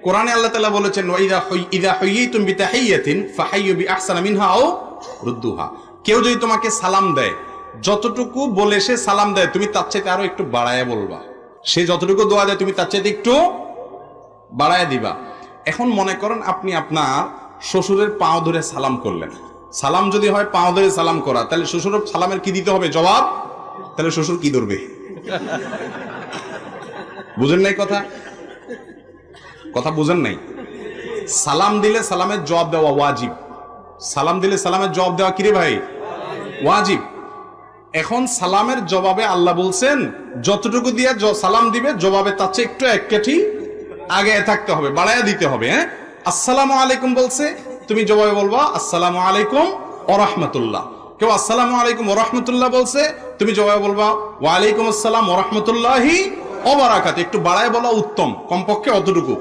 কোরআনে আল্লাহ তাআলা বলেছেন ইযা হুয়িতুম বিতাহিয়াতিন ফাহাইয়ু বিআহসানা মিনহা আও রুদ্দুহা। কেউ যদি তোমাকে সালাম দেয়, যতটুকু বলে সে সালাম দেয় তুমি তার চাইতে আরো একটু বাড়ায়া বলবা। সে যতটুকু দোয়া দেয় তুমি তার চাইতে একটু বাড়ায়া দিবা। এখন মনে করেন আপনি আপনার শ্বশুরের পাও ধরে সালাম করলেন। সালাম যদি হয় পাও ধরে সালাম করা, তাহলে শ্বশুরের সালামের কি দিতে হবে? জবাব। তাহলে শ্বশুর কি ধরবে? বুঝেন নাই কথা? কথা বুঝেন নাই? সালাম দিলে সালামের জবাব দেওয়া ওয়াজিব। সালাম দিলে সালামের জবাব দেওয়া কিরে ভাই? ওয়াজিব। এখন সালামের জবাবে আল্লাহ বলছেন যতটুকু দিয়ে সালাম দিবে জবাবে তার চেয়ে একটু এক কাঠি আগে থাকতে হবে, বাড়ায়া দিতে হবে। হ্যাঁ, আসসালামু আলাইকুম বলছে, তুমি জবাবে বলবা আসসালামু আলাইকুম ওয়া রাহমাতুল্লাহ। কেউ আসসালামু আলাইকুম ওয়া রাহমাতুল্লাহ বলছে, তুমি জবাবে বলবা ওয়া আলাইকুম আসসালাম ওয়া রাহমাতুল্লাহি ওয়া বারাকাতুহু। একটু বাড়ায় বলা উত্তম, কমপক্ষে অতটুকু।